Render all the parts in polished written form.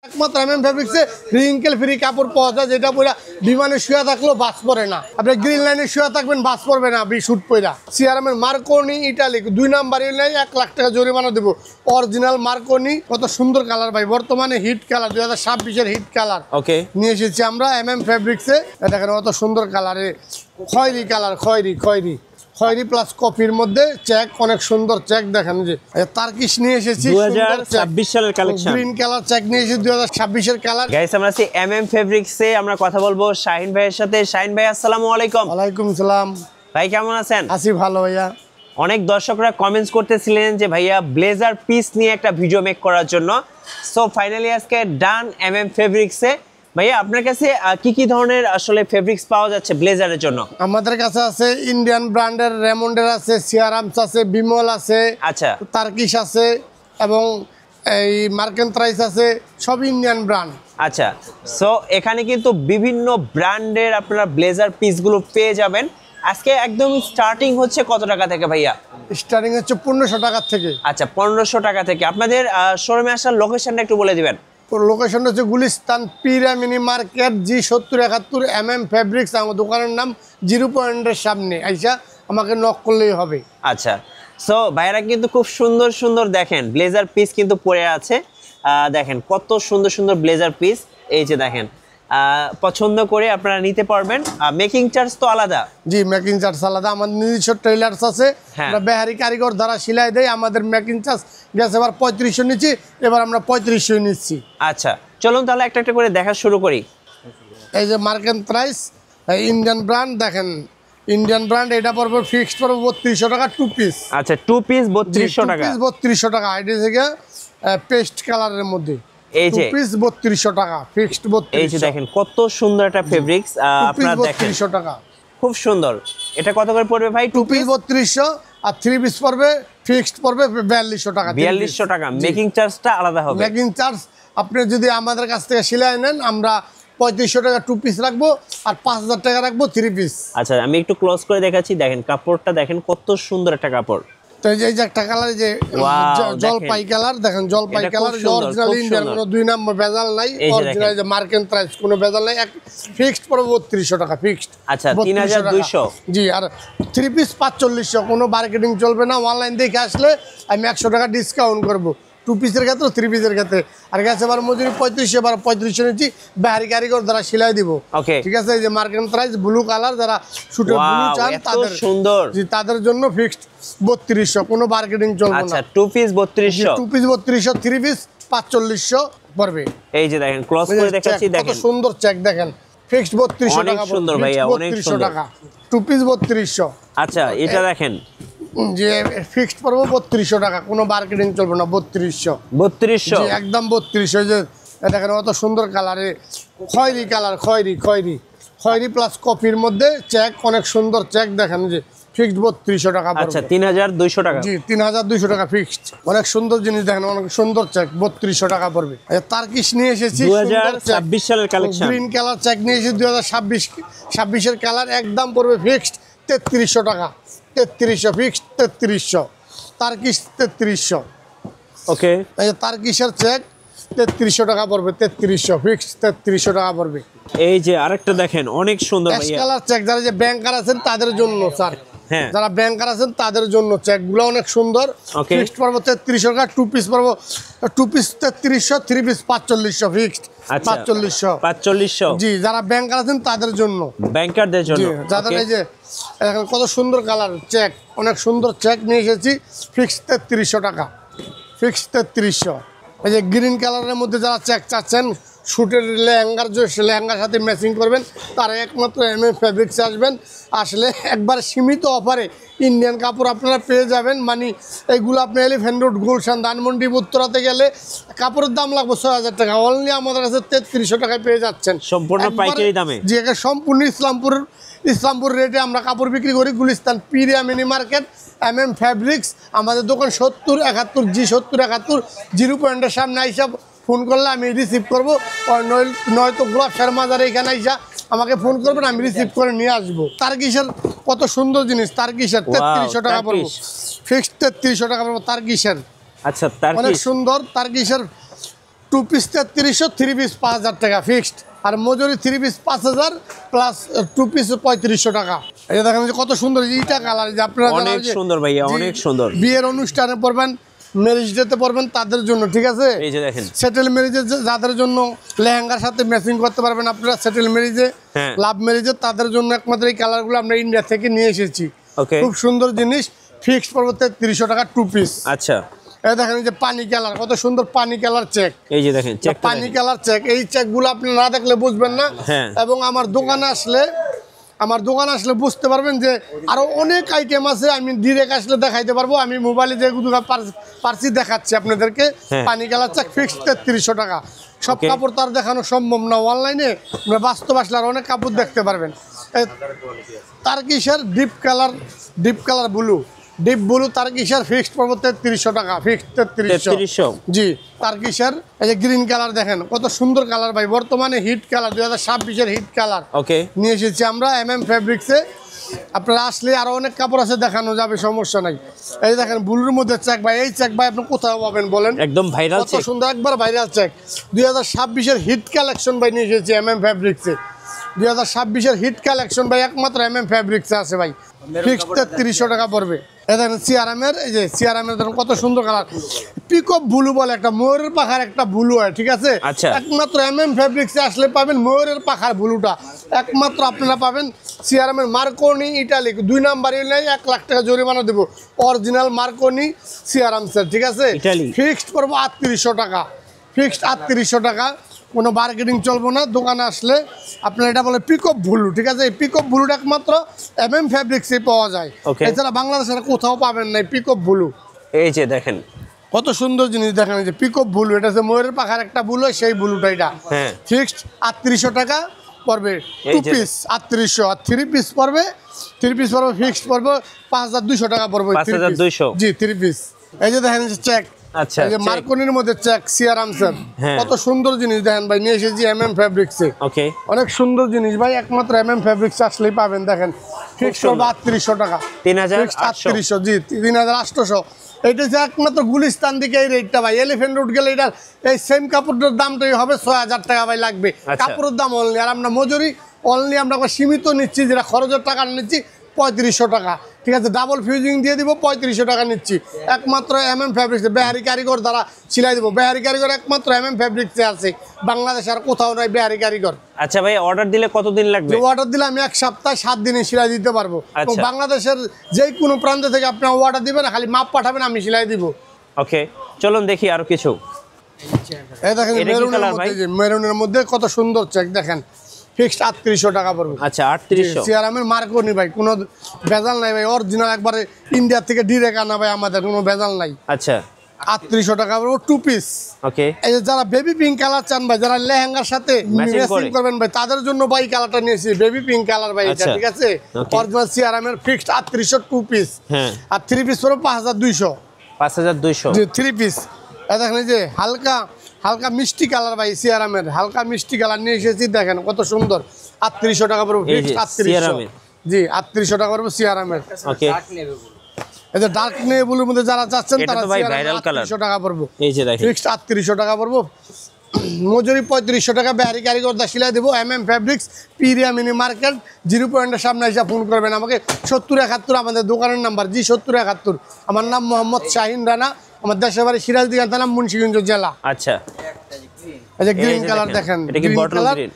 একমাত্র MM ফেব্রিক্সে wrinkle free কাপড় পাওয়া যায়, যেটা পরে বিমানে শুয়ে থাকলেও বাস পড়ে না। আপনি গ্রিন লাইনে শুয়ে থাকবেন, বাস পড়বে না শুট পইরা। সিআরএমের Marconi italic 2 number union 1 lakh টাকা জরিমানা দেবো। অরিজিনাল মার্কনি, কত সুন্দর কালার ভাই, বর্তমানে হিট কালার 2026-এর হিট কালার ওকে নিয়ে এসেছি আমরা এমএম ফেব্রিক্সে। দেখেন কত সুন্দর কালারে, খয়েরি কালার, খয়েরি খয়েরি প্লাস কপির মধ্যে চেক, অনেক সুন্দর চেক। দেখেন যে তার্কিশ নিয়ে এসেছি 2026 সালের কালেকশন, গ্রিন কালার চেক নিয়ে এসেছি 2026-এর কালার। গাইস আমরা আছি এমএম ফেব্রিক্সে, আমরা কথা বলবো শাহিন ভাইয়ের সাথে। শাহিন ভাই আসসালামু আলাইকুম। ওয়ালাইকুম সালাম ভাই কেমন আছেন? আছি ভালো ভাইয়া। অনেক দর্শকরা কমেন্টস করতেছিলেন যে ভাইয়া ব্লেজার পিস নিয়ে একটা ভিডিও মেক করার জন্য। সো ফাইনালি আজকে ডান এমএম ফেব্রিক্সে। ভাইয়া আপনার কাছে কি কি ধরনের আসলে ফেব্রিক্স পাওয়া যাচ্ছে ব্লেজারের জন্য? আমাদের কাছে আছে ইন্ডিয়ান ব্র্যান্ডের, রেমন্ডের আছে, সিয়ারামস আছে, বিমল আছে, আচ্ছা তার্কিশ আছে এবং এই মার্কেন্ট্রাইস আছে, সব ইন্ডিয়ান ব্র্যান্ড। আচ্ছা, সো এখানে কিন্তু বিভিন্ন ব্র্যান্ডের আপনারা ব্লেজার পিসগুলো পেয়ে যাবেন। আজকে একদম স্টার্টিং হচ্ছে কত টাকা থেকে ভাইয়া? স্টার্টিং হচ্ছে 1500 টাকার থেকে। আচ্ছা 1500 টাকা থেকে। আপনাদের শোরুমে আসার লোকেশনটা একটু বলে দিবেন। লোকেশন হচ্ছে গুলিস্তান পিরা mini market, G7071 MM fabrics. আমার দোকানের নাম 0 পয়েন্টের সামনে, আইসা আমাকে নক করলেই হবে। আচ্ছা, সো ভাইরা কিন্তু খুব সুন্দর সুন্দর দেখেন ব্লেজার পিস কিন্তু পরে আছে। দেখেন কত সুন্দর সুন্দর ব্লেজার পিস, এই যে দেখেন পছন্দ করে আপনারা নিতে পারবেন। মেকিং চার্জ তো আলাদা? জি, মেকিং চার্জ আলাদা। আমাদের নিজস্ব টেইলার্স আছে, আমরা বেহারি কারিগর দ্বারা সেলাই দেয়। আমাদের মেকিং চার্জ গেছে এবার 3500 নিচ্ছি, এবার আমরা 3500 নিচ্ছি। আচ্ছা চলুন তাহলে একটা একটা করে দেখা শুরু করি। এই যে মার্কেন্ট্রাইস ইন্ডিয়ান ব্র্যান্ড, দেখেন ইন্ডিয়ান ব্র্যান্ড, এটা পড়বে ফিক্সড পড়বে 3200 টাকা 2 পিস। আচ্ছা 2 পিস 3200 টাকা। 3200 টাকা, আইডি থেকে পেস্ট কালারের মধ্যে এই যে 2 পিস 3200 টাকা ফিক্সড 3200। এই যে দেখেন কত সুন্দর একটা ফেব্রিক্স, আপনারা দেখেন 3200 টাকা, খুব সুন্দর। এটা কত করে পড়বে ভাই? 2 পিস 3200 আর 3 পিস পড়বে ফিক্সড পড়বে 4200 টাকা। 4200 টাকা, মেকিং চার্জটা আলাদা হবে। মেকিং চার্জ আপনি যদি আমাদের কাছ থেকে সেলাই নেন, আমরা 3500 টাকা 2 পিস রাখবো আর 5000 টাকা রাখবো 3 পিস। আচ্ছা আমি একটু ক্লোজ করে দেখাচ্ছি, দেখেন কাপড়টা দেখেন কত সুন্দর একটা কাপড়। তো এই যে একটা কালার, যে জলপাই কালার, দেখেন জলপাই কালার, অরিজিনাল ইন্ডিয়ান, কোনো 2 নম্বর ভেজাল নাই, অরিজিনাল যে মার্কেন্ট্রাইজ, কোনো ভেজাল নাই। এক ফিক্সড পড়বে 3200 টাকা ফিক্সড। আচ্ছা 3200। জি, আর 3 পিস 4500, কোনো মার্কেটিং চলবে না। অনলাইন দেখে আসলে আমি 100 টাকা ডিসকাউন্ট করবো 2 পিসের ক্ষেত্রে, 3 পিসের ক্ষেত্রে। আর গেছে এবার মজুরি 3500, এবার 3500 নিচ্ছি, বেহারি কারিগর দ্বারা সেলাই দিব। ওকে ঠিক আছে। এই যে মার্কেন্ট্রাইজ ব্লু কালার, যারা শুটে ব্লু চান তাদের সুন্দর, জি তাদের জন্য ফিক্সড 3200, কোনো মার্কেটিং চলবে না। আচ্ছা 2 পিস 3200, 2 পিস 3200, 3 পিস 4500 পড়বে। এই যে দেখেন ক্লোজ করে দেখাচ্ছি, দেখেন কত সুন্দর চেক, দেখেন ফিক্সড 3200 টাকা। অনেক সুন্দর ভাইয়া, অনেক সুন্দর টাকা 2 পিস 3200। আচ্ছা এটা দেখেন যে ফিক্সড পড়বে 3200 টাকা, কোনো মার্কেটিং চলবে না। 3200 একদম 3200। যে দেখেন কত সুন্দর কালারে, খয়েরি কালার, খয়েরি প্লাস কপির মধ্যে চেক, অনেক সুন্দর চেক। দেখেন যে ফিক্সড 3200 টাকা। আচ্ছা 3200 টাকা। জি 3200 টাকা ফিক্সড। অনেক সুন্দর জিনিস, দেখেন অনেক সুন্দর চেক, 3200 টাকা পড়বে। তার্কিশ নিয়ে এসেছি 2026 সালের কালেকশন, গ্রিন কালার চেক নিয়ে এসেছি 2026-এর কালার, একদম পড়বে ফিক্সড 3300 টাকা। 3300 ফিক্সড, 3300 তার্কিশ 3300। ওকে এই যে তার্কিশের চেক 3300 টাকা পড়বে, 3300 ফিক্সড, 3300 টাকা পড়বে। এই যে আরেকটা দেখেন অনেক সুন্দর ভাইয়া, কালার চেক, যারা যে ব্যাংকার আছেন তাদের জন্য স্যার, হ্যাঁ যারা ব্যাংকার আছেন তাদের জন্য চেকগুলো অনেক সুন্দর। ফিক্সড পড়বো 3300 টাকা, 2 পিস পড়বো 2 পিস 3300, 3 পিস 4500 ফিক্সড 4500। জি, যারা ব্যাংকার আছেন তাদের জন্য, ব্যাংকারদের জন্য। যাদের এই যে এখন কত সুন্দর কালার চেক, অনেক সুন্দর চেক নিয়ে এসেছি, ফিক্সড 3300 টাকা ফিক্সড 3300। এই যে গ্রিন কালারের মধ্যে যারা চেক চাচ্ছেন, শুটের লেহেঙ্গার সাথে ম্যাচিং করবেন, তারা একমাত্র এমএম ফেব্রিক্সে আসবেন। আসলে একবার সীমিত অফারে ইন্ডিয়ান কাপড় আপনারা পেয়ে যাবেন। মানে এইগুলো আপনি এলিফ্যান্ট রোড, গুলশান, ধানমন্ডি, উত্তরাতে গেলে কাপড়ের দাম লাগবে 6000 টাকা, অনলি আমাদের কাছে 3300 টাকায় পেয়ে যাচ্ছেন, সম্পূর্ণ পাইকারি দামে। যে সম্পূর্ণ ইসলামপুর রেটে আমরা কাপড় বিক্রি করি। গুলিস্তান পিরিয়া মিনি মার্কেট, এমএম ফেব্রিক্স। আমাদের দোকান 7071 G7071 0 পয়েন্টের সামনে আইসা ফোন করলে আমি রিসিভ করবো, নয়তো গোলাপসার মাজারে এখানে আইসা আমাকে ফোন করবেন, আমি রিসিভ করে নিয়ে আসবো। তার্কিশের কত সুন্দর জিনিস, তার্কিশের 3300 টাকা পড়বো ফিক্সড, 3300 টাকা পড়বো তার্কিশের। আচ্ছা অনেক সুন্দর তার্কিশের টু পিস 3300, থ্রি পিস 5000 টাকা ফিক্সড। আর মজুরি three piece 5000 plus two piece 3500 টাকা। এই যে দেখেন যে কত সুন্দর ইটা কালার, যে আপনারা যারা অনেক ওই যে সুন্দর ভাইয়া, অনেক সুন্দর। বিয়ের অনুষ্ঠানে পরবেন, ম্যারেজ ডেতে পরবেন তাদের জন্য, ঠিক আছে। এই যে দেখেন সেটেল ম্যারেজে যাদের জন্য লেহেঙ্গার সাথে ম্যাচিং করতে পারবেন আপনারা, সেটেল ম্যারেজে, হ্যাঁ। লাভ ম্যারেজে তাদের জন্য একমাত্র এই কালারগুলো আমরা ইন্ডিয়া থেকে নিয়ে এসেছি। ওকে, খুব সুন্দর জিনিস, ফিক্সড পড়বে 3300 টাকা টু পিস। আচ্ছা এই দেখেন এই যে পানি কালার, কত সুন্দর পানি কালার চেক। এই যে দেখেন চেক পানি কালার চেক, এই চেকগুলো আপনি না দেখলে বুঝবেন না। হ্যাঁ। এবং আমার দোকানে আসলে বুঝতে পারবেন যে আরো অনেক আইটেম আছে, আমি ডিরেক্ট আসলে দেখাইতে পারবো। আমি মোবাইলে যে পারছি দেখাচ্ছি আপনাদেরকে। হ্যাঁ। পানি কালার চেক ফিক্সড 3300 টাকা। সব Okay. কাপড় তার দেখানো সম্ভব না অনলাইনে, আমরা বাস্তব আসলে আর অনেক কাপড় দেখতে পারবেন। তার কিসের deep colour blue, deep blue তার কিসের ফিক্সড পড়বো 3300 টাকা, ফিক্সড 3300। জি, তার কিসের এই যে গ্রিন কালার দেখেন কত সুন্দর কালার ভাই, বর্তমানে হিট কালার 2026-এর হিট কালার ওকে, নিয়ে এসেছি আমরা ফেব্রিক্সে। আপনারা আসলে আরো অনেক কাপড় আছে, দেখানো যাবে, সমস্যা নাই। এই দেখেন ব্লুর মধ্যে চেক ভাই, এই চেক ভাই আপনি কোথাও পাবেন বলেন? একদম ভাইরাল কত সুন্দর, একবার ভাইরাল চেক। 2026-এর হিট কালেকশন ভাই নিয়ে এসেছি ফেব্রিক্সে। 2026-এর হিট কালেকশন ভাই একমাত্র ফেব্রিক্সে আছে ভাই, ফিক্সড 3300 টাকা পড়বে। এই দেখেন সিআরএমের, এই যে সিআরএমের দেখেন কত সুন্দর কালার, পিকআপ ব্লু বলে একটা ময়ূরের পাখার একটা ব্লু হয়, ঠিক আছে। আচ্ছা। একমাত্র ফেব্রিক্সে আসলে পাবেন ময়ূরের পাখার ব্লুটা, একমাত্র আপনারা পাবেন। সিআরএমের মার্কনি ইটালিক 2 নাম্বারই নেই, 1 লাখ টাকা জরিমানা দেবো। অরিজিনাল মার্কনি সিআরএম স্যার, ঠিক আছে। ইটালি। ফিক্সড করবো 3800 টাকা, ফিক্সড 3800 টাকা, কোনো মার্কেটিং চলবো না। দোকানে আসলে আপনার এটা বলে পিকআপ ব্লু, ঠিক আছে। এই পিকআপ ব্লুটা একমাত্র ফেব্রিক্সে পাওয়া যায়, Okay. এছাড়া বাংলাদেশের কোথাও পাবেন না পিকআপ ব্লু। এই যে দেখেন কত সুন্দর জিনিস দেখেন, এই যে পিকআপ ব্লু, এটা হচ্ছে ময়ূরের পাখার একটা ব্লু, সেই ব্লুটা এটা। হ্যাঁ। ফিক্সড 3800 টাকা পড়বে এই টু যে- পিস 3800, আর থ্রি পিস পড়বে ফিক্সড পড়বে 5200 টাকা পড়বে। 5200 জি, থ্রি পিস। এই যে দেখেন চেক, আচ্ছা, এই যে check। মার্কনির মধ্যে চেক সিআরএম স্যার, হ্যাঁ। কত সুন্দর জিনিস দেখেন ভাই, নিয়ে এসেছি ফেব্রিক্সে। ওকে, অনেক সুন্দর জিনিস ভাই, একমাত্র ফেব্রিক্স আসলেই পাবেন। দেখেন ফিক্সড সুন্দর। 3800 টাকা, 3800 3800, জি 3800। এটা যে একমাত্র গুলিস্তান দিকে এই রেটটা ভাই, এলিফেন্ট রোড গেলে এটার এই সেম কাপড়টার দামটাই হবে 6000 টাকা ভাই লাগবে। আচ্ছা। কাপড়ের দাম অনলি, আর আমরা মজুরি অনলি আমরা সীমিত নিচ্ছি, যেটা খরচের টাকা নিচ্ছি 3500 টাকা, ঠিক আছে। ডাবল ফিউজিং দিয়ে দিব, 3500 টাকা নিচ্ছি একমাত্র ফেব্রিক্সে। বেহারি কারিগর দ্বারা সিলাই দিব, বেহারি কারিগর একমাত্র ফেব্রিক্সে আছে, বাংলাদেশে আর কোথাও নয় বেহারি কারিগর। আচ্ছা ভাই, অর্ডার দিলে কতদিন লাগবে? অর্ডার দিলে আমি 1 সপ্তাহ 7 দিনে সেলাই দিতে পারবো। তো আচ্ছা। বাংলাদেশের যে কোনো প্রান্ত থেকে আপনি অর্ডার দিবেন, খালি মাপ পাঠাবেন, আমি সেলাই দিব। ওকে, চলুন দেখি আরো কিছু। এই দেখেন এটা কি মেরুনের কালার মধ্যে, ভাই? যে মেরুনের মধ্যে কত সুন্দর চেক দেখেন, ফিক্সড 3800 টাকা পড়বে। আচ্ছা, 3800। সিআরএমের মার্কনি ভাই, কোনো ভেজাল নাই ভাই, অরিজিনাল একবারে ইন্ডিয়া থেকে ডিরেক্ট আনা ভাই, আমাদের কোনো ভেজাল নাই। আচ্ছা, 3800 টাকা পড়বে টু পিস। ওকে, এই যে যারা বেবি পিঙ্ক কালার চান ভাই, যারা লেহেঙ্গার সাথে Matching ম্যাচিং করে। করবেন ভাই, তাদের জন্য ভাই কালারটা নিয়েছি, বেবি পিঙ্ক কালার ভাই, এটা আচ্ছা। ঠিক আছে। Okay. অরিজিনাল সিআরএমের ফিক্সড 3800 টু পিস। হ্যাঁ। আর থ্রি পিস পড়বে 5200। 5200। যে থ্রি পিস, দেখেন এই যে হালকা মিষ্টি কালার ভাই, সিআরএমের হালকা মিষ্টি কালার নিয়ে এসেছি, দেখেন কত সুন্দর। 3800 টাকা পড়বে এই যে ফিক্সড 3800। CRM-এর। জি, 3800 টাকা পড়বে সিআরএমের। ওকে, এই যে ডার্ক নেভেলের মধ্যে যারা চাচ্ছেন এটা তারা তো ভাই CRM viral color। 3800 টাকা পড়বে, এই যে দেখেন ফিক্সড 3800 টাকা পড়বো। মজুরি 3500 টাকা, বেহারি কারিগর দা সিলাই দেবো। ফেব্রিক্স, পিরিয়া মিনি মার্কেট, 0 পয়েন্টের সামনে এসে ফোন করবেন আমাকে। 7071 আমাদের দোকানের নাম্বার, জি 7071। আমার নাম মোহাম্মদ শাহিন রানা, আমার দেশের বাড়ি সিরাজদিঘি থানা, মুন্সিগঞ্জ জেলা। আচ্ছা, এই যে এই গ্রিন যে কালার দেখেন, দেখেন, এটা কি গ্রিন bottle কালার, green?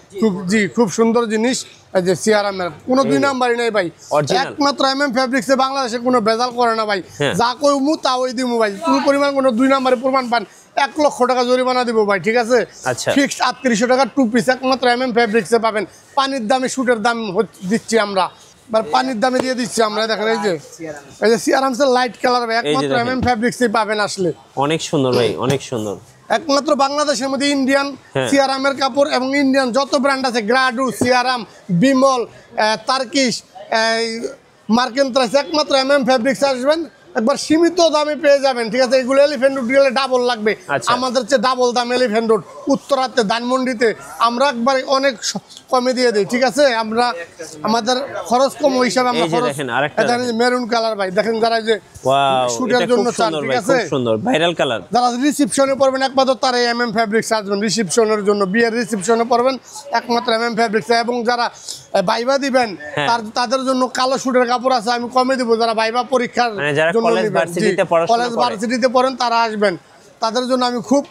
খুব সুন্দর জিনিস। এই যে সিআরএমের কোনো দুই নাম্বারই নাই ভাই, Original। একমাত্র ফেব্রিক্সে বাংলাদেশে কোনো ভেজাল করে না ভাই। হ্যাঁ। যা কইমু তা ওই দিমু ভাই, কোনো পরিমাণ কোনো দুই নাম্বারে প্রমাণ পান 1 লক্ষ টাকা জরিমানা দিব ভাই, ঠিক আছে। আচ্ছা। ফিক্সড 3800 টাকা টু পিস, একমাত্র ফেব্রিক্সে পাবেন। পানির দামে শুটের দাম দিচ্ছি আমরা, পানির দামে দিয়ে দিচ্ছি আমরা। দেখেন এই যে সিআরএম লাইট কালার ভাই, একমাত্র দেখেন। ফেব্রিক্সে পাবেন আসলে। অনেক সুন্দর ভাই, অনেক সুন্দর। একমাত্র বাংলাদেশের মধ্যে ইন্ডিয়ান হ্যাঁ। সিআরএমের কাপড় এবং ইন্ডিয়ান যত ব্র্যান্ড আছে, গ্রাডু, সিআরএম, বিমল, তার্কিশ, মার্কেন্ট্রাস, একমাত্র ফেব্রিক্স আসবেন, একবার সীমিত দামে পেয়ে যাবেন, ঠিক আছে। এগুলো এলিফেন্ট রোড গেলে ডাবল লাগবে, আচ্ছা। আমাদের চেয়ে ডাবল দাম এলিফেন্ট রোড, উত্তরাতে, ধানমন্ডিতে আমরা একবার অনেক কমে দিয়ে দিই, ঠিক আছে। আমরা আমাদের খরচ কম হিসাবে আমরা এই যে খরচ। দেখেন, আরেকটা মেরুন কালার ভাই, দেখেন যারা যে ওয়াও, শুটের এটা জন্য খুব চান, সুন্দর ঠিক ভাই, আছে? খুব সুন্দর ভাইরাল কালার। যারা রিসেপশনে পড়বেন একমাত্র তারা ফ্যাব্রিক্স আসবেন রিসেপশনের জন্য, বিয়ের রিসেপশনে পড়বেন একমাত্র ফ্যাব্রিক্স। এবং যারা ভাইবা দিবেন তাদের জন্য কালো শুটের কাপড় আছে, আমি কমে দিব। যারা ভাইবা পরীক্ষার মানে যারা জন্য কলেজ নিবেন, ভার্সিটিতে পড়াশোনা কলেজ করে। ভার্সিটিতে পড়েন তারা আসবেন, তাদের জন্য আমি খুব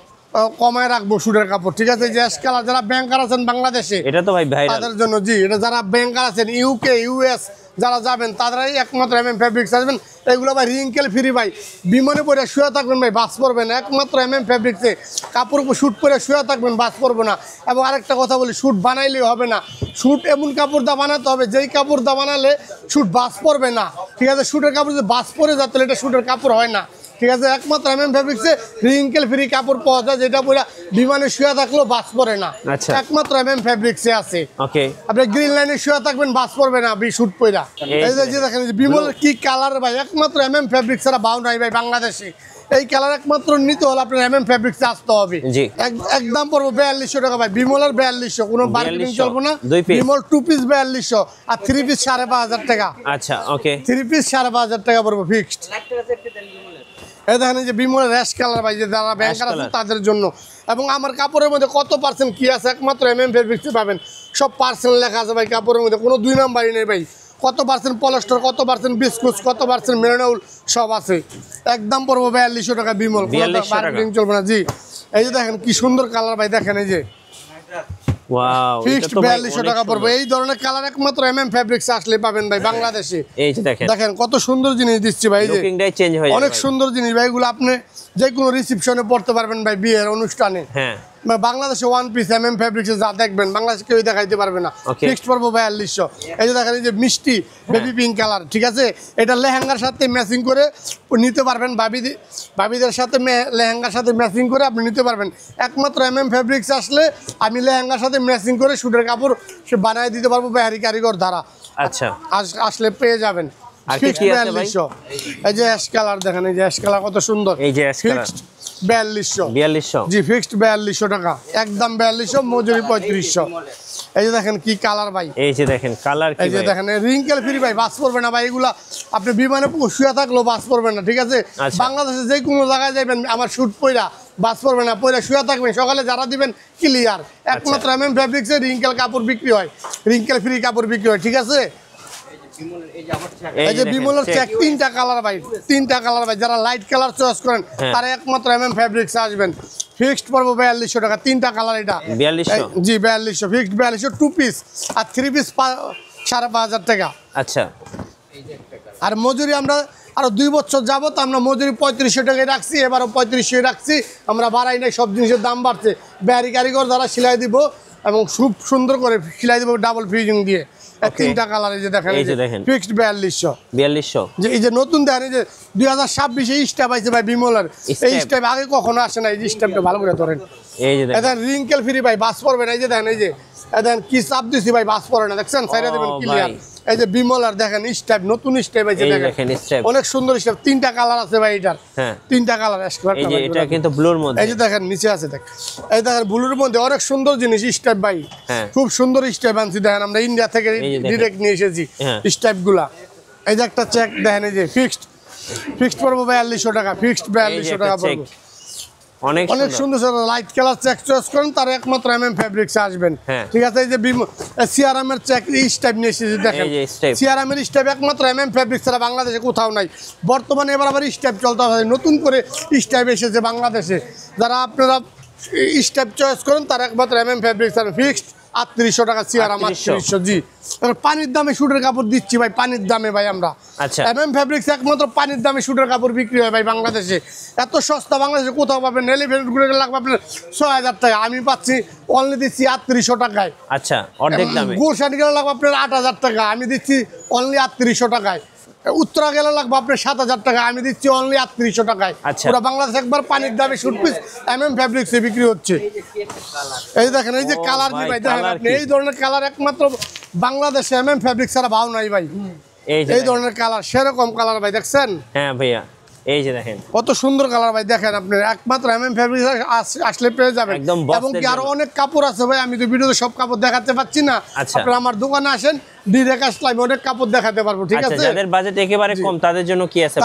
কমায় রাখবো শুটের কাপড়, ঠিক আছে? যে কালার যারা ব্যাংকার আছেন বাংলাদেশে এটা তো ভাই ভাইরাল। তাদের জন্য, জি এটা যারা ব্যাংকার আছেন ইউকে ইউএস যারা যাবেন তারাই একমাত্র ফ্যাব্রিক্স আসবেন। এগুলো ভাই রিঙ্কেল ফ্রি ভাই, বিমানে পরে শুয়ে থাকবেন ভাই বাস পড়বে না, একমাত্র ফ্যাব্রিক্সে কাপড় শ্যুট পরে শুয়ে থাকবেন বাস পড়বে না। এবং আরেকটা কথা বলি, শ্যুট বানাইলেই হবে না, শ্যুট এমন কাপড় দা বানাতে হবে যেই কাপড় দা বানালে শ্যুট বাস পড়বে না, ঠিক আছে? শ্যুটের কাপড় যদি বাস পরে যায় তাহলে এটা শ্যুটের কাপড় হয় না, ঠিক আছে? একমাত্র ফ্যাব্রিক্সে রিঙ্কেল ফ্রি কাপড় পাওয়া যায়, যেটা পরে বিমানে শুয়ে থাকলেও বাস পড়ে না, আচ্ছা। একমাত্র ফ্যাব্রিক্সে আছে। ওকে, আপনি গ্রিন লাইনে শুয়ে থাকবেন বাস পড়বে না শুট পয়রা। এই যে দেখেন বিমলের কি কালার ভাই, একমাত্র ফ্যাব্রিক্স ছাড়া বাউ নাই ভাই বাংলাদেশে। এই কালার একমাত্র নিতে হলে আপনার ফ্যাব্রিক্সে আসতে হবে। জি। একদম পড়বো 4200 টাকা ভাই, বিমলের 4200, কোনো বার্গেনিং চলবো না। বিমল 2 পিস 4200 আর 3 পিস 5500 টাকা। আচ্ছা, ওকে, 3 পিস 5500 টাকা পড়বো ফিক্সড। এই দেখেন এই যে বিমলের র্যাশ কালার ভাই, যে যারা ব্যাংকার আছে তাদের জন্য। এবং আমার কাপড়ের মধ্যে কত পার্সেন্ট কি আছে একমাত্র ফ্যাব্রিক্সে পাবেন, সব পার্সেন্ট লেখা আছে ভাই কাপড়ের মধ্যে, কোনো 2 নাম্বারই নেই ভাই। কত পার্সেন্ট পলিস্টার, কত পার্সেন্ট বিস্কুট, কত পার্সেন্ট মেরিনাউল সব আছে। একদম পড়বো 4200 টাকা বিমল, বার্গেনিং চলবে না। জি এই যে দেখেন কি সুন্দর কালার ভাই, দেখেন এই যে ওয়াও, ফিক্সড 4200 টাকা পড়বে। এই ধরনের কালার একমাত্র ফ্যাব্রিক্স আসলে পাবেন ভাই বাংলাদেশে। এই যে দেখেন, দেখেন কত সুন্দর জিনিস দিচ্ছি ভাই, যে লুকিংটাই চেঞ্জ হয়ে যাবে অনেক ভাই। সুন্দর জিনিস ভাই, এগুলো আপনি যে কোনো রিসেপশনে পড়তে পারবেন ভাই, বিয়ের অনুষ্ঠানে। হ্যাঁ, বাংলাদেশে ওয়ান পিস ফ্যাব্রিক্সে যা দেখবেন বাংলাদেশে কেউ দেখাইতে পারবে না। Okay. ফিক্সড পড়বো 4200। এই যে দেখেন এই যে মিষ্টি বেবি পিঙ্ক কালার, ঠিক আছে? এটা লেহেঙ্গার সাথে ম্যাচিং করে নিতে পারবেন, ভাবিদের সাথে লেহেঙ্গার সাথে ম্যাচিং করে আপনি নিতে পারবেন। একমাত্র ফ্যাব্রিক্স আসলে আমি লেহেঙ্গার সাথে ম্যাচিং করে শুটের কাপড় সে বানিয়ে দিতে পারবো বেহারি কারিগর দ্বারা। আচ্ছা, আসলে পেয়ে যাবেন। আর কি কি আছে ভাই? 4200। এই যে অ্যাশ কালার দেখেন, এই যে অ্যাশ কালার কত সুন্দর, এই যে অ্যাশ কালার ফিক্সড 4200। 4200। জি ফিক্সড 4200 টাকা, একদম 4200, মজুরি 3500। এই যে দেখেন কি কালার ভাই, এই যে দেখেন কালার কি এই যে ভাই? দেখেন রিঙ্কেল ফ্রি ভাই, বাস পড়বে না ভাই। এগুলা আপনি বিমানে শুয়ে থাকলেও বাস পড়বে না, ঠিক আছে? আচ্ছা। বাংলাদেশে যে কোনো জায়গায় যাবেন আমার শুট পইরা বাস পড়বে না, পইরা শুয়ে থাকবেন, সকালে যারা দিবেন ক্লিয়ার। একমাত্র ফ্যাব্রিক্সে রিঙ্কেল কাপড় বিক্রি হয়, রিঙ্কেল ফ্রি কাপড় বিক্রি হয়, ঠিক আছে? এই যে বিমলের চেক 3টা কালার ভাই, 3টা কালার ভাই, যারা লাইট কালার চয়েস করেন তারা একমাত্র ফ্যাব্রিক্স আসবেন। ফিক্সড পড়বো 4200 টাকা, 3টা কালার এটা 4200। জি 4200 ফিক্সড 4200, 2 পিস আর 3 পিস 5500 টাকা। আচ্ছা, আর মজুরি আমরা আরো 2 বছর যাবত আমরা মজুরি 3500 টাকায় রাখছি, এবারও 3500 রাখছি, আমরা বাড়াই নাই, সব জিনিসের দাম বাড়ছে। বেহারি কারিগর দ্বারা সেলাই দিব এবং খুব সুন্দর করে সেলাই দিব ডাবল ফিউজিং দিয়ে। 3টা কালার এই যে দেখেন ফিক্সড 4200। যে এই যে নতুন দেখেন এই যে 2026-এ স্টেপ আছে ভাই বিমলার, এই স্টেপ আগে কখনো আসে না। এই যে স্টেপটা ভালো করে ধরেন, এই যে দেখেন রিঙ্কেল ফ্রি ভাই, বাস পড়বে না। এই যে দেখেন এই যে দেখেন কি চাপ দিছি ভাই, বাস পড়ে না, দেখছেন? সাইডে দেবেন ক্লিয়ার। এই যে বিমলার দেখেন স্টেপ, নতুন স্টেপ আছে, দেখেন অনেক সুন্দর স্টেপ। 3টা কালার আছে ভাই এটার, হ্যাঁ 3টা কালার। এই যে এটা কিন্তু ব্লুর মধ্যে, এই যে দেখেন নিচে আছে, দেখ এই দেখেন ব্লুর মধ্যে অনেক সুন্দর জিনিস স্টেপ ভাই, খুব সুন্দর স্টেপ আনছি। দেখেন আমরা ইন্ডিয়া থেকে ডিরেক্ট নিয়ে এসেছি স্টেপ গুলা। এই যে একটা চেক দেখেন, এই যে ফিক্সড পড়বো 4200 টাকা, ফিক্সড 4200 টাকা পড়বো। অনেক সুন্দর লাইট কালার চেক চয়েস করেন তারা একমাত্র ফ্যাব্রিক্স আসবেন, ঠিক আছে? এই যে সিআরএমের চেক স্টেপ নিয়ে এসেছি, দেখেন সিআরএমের স্টেপ একমাত্র ফ্যাব্রিক্স ছাড়া বাংলাদেশে কোথাও নাই। বর্তমানে এবার আবার স্টেপ চলতে হবে, নতুন করে স্টেপ এসেছে বাংলাদেশে। যারা আপনারা স্টেপ চয়েস করেন তারা একমাত্র ফ্যাব্রিক্স ফিক্সড 3800 টাকা, সিআরএম 3800। জি পানির দামে শুটের কাপড় দিচ্ছি ভাই, পানির দামে ভাই আমরা। আচ্ছা, ফ্যাব্রিক্স একমাত্র পানির দামে শুটের কাপড় বিক্রি হয় ভাই বাংলাদেশে। এত সস্তা বাংলাদেশে কোথাও পাবেন। এলিফ্যান্ট গুলো লাগবে আপনার 6000 টাকা, আমি পাচ্ছি অনলি দিচ্ছি 3800 টাকায়। আচ্ছা, অর্ধেক দামে। গুলশান গেলে লাগবে আপনার 8000 টাকা, আমি দিচ্ছি অনলি 3800 টাকায়। উত্তরা গেলে লাগবে আপনার 7000 টাকা, আমি দিচ্ছি অনলি 3800 টাকায়। পুরো বাংলাদেশ একবার পানির দামে শুট পিস ফ্যাব্রিক্সে বিক্রি হচ্ছে। এই দেখেন এই যে কালার কি ভাই, দেখেন আপনি এই ধরনের কালার একমাত্র বাংলাদেশে ফ্যাব্রিক্স ছাড়া ভাও নাই ভাই। এই ধরনের কালার, সেরকম কালার ভাই, দেখছেন? হ্যাঁ ভাইয়া, এই যে দেখেন কত সুন্দর কালার ভাই, দেখেন আপনি একমাত্র এমএম ফেব্রিক্স আসলে পেয়ে যাবেন। একদম এবং কি আরো অনেক কাপড় আছে ভাই, আমি তো ভিডিওতে সব কাপড় দেখাতে পাচ্ছি না। আচ্ছা। আপনারা আমার দোকানে আসেন, ডিরেক্ট আসলে আমি অনেক কাপড় দেখাতে পারবো, ঠিক আচ্ছা, আছে? যাদের বাজেট একেবারে কম তাদের জন্য কি আছে ভাই?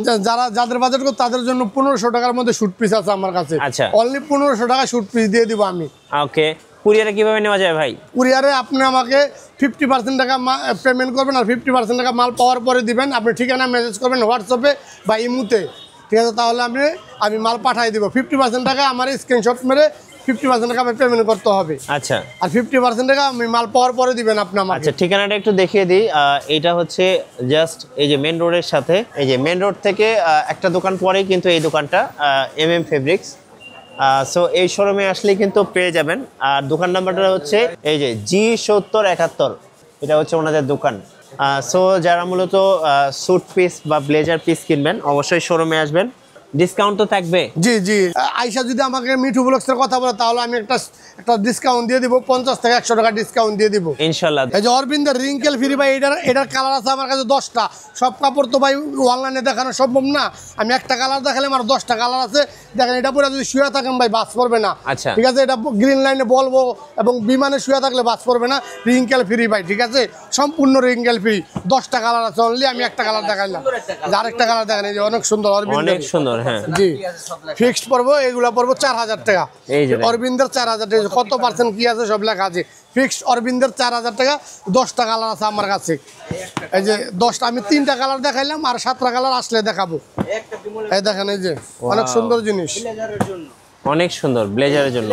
তার যাদের বাজেট কম তাদের জন্য 1500 টাকার মধ্যে শুট পিস আছে আমার কাছে। আচ্ছা। অনলি 1500 টাকা শুট পিস দিয়ে দিব আমি। ওকে, কুরিয়ারে কিভাবে নেওয়া যায় ভাই? কুরিয়ারে আপনি আমাকে 50% টাকা পেমেন্ট করবেন, আর 50% টাকা মাল পাওয়ার পরে দিবেন। আপনি ঠিকানা মেসেজ করবেন হোয়াটসঅ্যাপে বা ইমুতে, ঠিক আছে? তাহলে আমি মাল পাঠিয়ে দিব। 50% টাকা আমার স্ক্রিনশট মেরে 50% টাকা পেমেন্ট করতে হবে। আচ্ছা, আর 50% টাকা আমি মাল পাওয়ার পরে দিবেন আপনি আমাকে। আচ্ছা, ঠিকানাটা একটু দেখিয়ে দিই। এটা হচ্ছে জাস্ট এই যে মেন রোডের সাথে, এই যে মেন রোড থেকে একটা দোকান পরেই কিন্তু এই দোকানটা, এমএম ফেব্রিক্স। সো এই শোরুমে আসলে কিন্তু পেয়ে যাবেন। আর দোকান নাম্বারটা হচ্ছে এই যে G7071, এটা হচ্ছে ওনাদের দোকান। সো যারা মূলত স্যুট পিস বা ব্লেজার পিস কিনবেন অবশ্যই শোরুমে আসবেন, ডিসকাউন্ট তো থাকবে। জি জি, আয়শা যদি আমাকে মিঠু ব্লগসের কথা বলে তাহলে আমি একটা ডিসকাউন্ট দিয়ে দিব, 50 থেকে 100 টাকা ডিসকাউন্ট দিয়ে দিব ইনশাল্লাহ। এই যে অরবিন্দের রিঙ্কেল ফ্রি ভাই, এটার কালার আছে আমার কাছে 10টা। সব কাপড় তো ভাই অনলাইনে দেখানো সম্ভব না, আমি একটা কালার দেখালে আমার 10টা কালার আছে। দেখেন এটা পরে যদি শুয়ে থাকেন ভাই বাস পড়বে না। আচ্ছা। ঠিক আছে, এটা গ্রিন লাইনে বলবো এবং বিমানে শুয়ে থাকলে বাস পড়বে না। রিঙ্কেল ফ্রি ভাই, ঠিক আছে, সম্পূর্ণ রিঙ্কেল ফ্রি। 10টা কালার আছে অনলি, আমি একটা কালার দেখাইলাম। আরেকটা কালার দেখেন, এই যে অনেক সুন্দর অরবিন্দ, অনেক সুন্দর। হ্যাঁ, জি। ফিক্সড পড়বো, এগুলা পড়বো 4000 টাকা। এই যে অরবিন্দের 4000 টাকা, কত পার্সেন্ট কি আছে সব লেখা আছে। ফিক্সড অরবিন্দের 4000 টাকা, 10টা কালার আছে আমার কাছে। এই যে 10টা, আমি 3টা কালার দেখাইলাম, আর 7টা কালার আসলে দেখাবো। এই দেখেন, এই যে অনেক সুন্দর জিনিস, অনেক সুন্দর ব্লেজারের জন্য।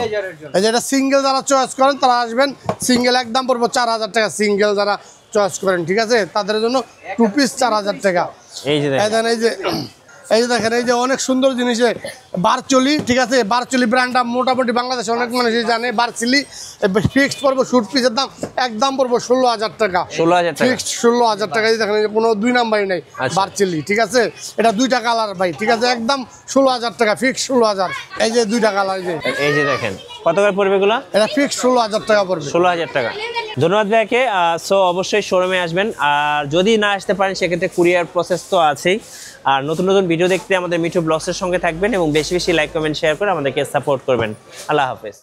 এই যে এটা সিঙ্গেল যারা চয়েস করেন তারা আসবেন, সিঙ্গেল একদম পড়বো 4000 টাকা। সিঙ্গেল যারা চয়েস করেন, ঠিক আছে, তাদের জন্য 2 পিস 4000 টাকা। এই যে দেখেন, এই যে দেখেন, এই যে অনেক সুন্দর জিনিস বারচলি, ঠিক আছে, বারচলি ব্র্যান্ডটা মোটামুটি বাংলাদেশে অনেক মানুষই জানে। বারচলি ফিক্সড পড়বো, শুট পিসের দাম একদম পড়বো 16000 টাকা। 16000 টাকা ফিক্সড 16000 টাকা। এই দেখেন, এই যে কোনো 2 নাম্বারই নাই বারচলি, ঠিক আছে। এটা 2টা কালার ভাই, ঠিক আছে, একদম 16000 টাকা, ফিক্সড 16000। এই যে 2টা কালার, এই যে দেখেন কত করে পড়বে এগুলা? এটা ফিক্সড 16000 টাকা পড়বে। 16000 টাকা। ধন্যবাদ ভাইকে। সো অবশ্যই শোরুমে আসবেন, আর যদি না আসতে পারেন সেক্ষেত্রে কুরিয়ার প্রসেস তো আছেই। আর নতুন নতুন ভিডিও দেখতে আমাদের মিঠু ব্লগসের সঙ্গে থাকবেন এবং বেশি বেশি লাইক কমেন্ট শেয়ার করে আমাদেরকে সাপোর্ট করবেন। আল্লাহ হাফেজ।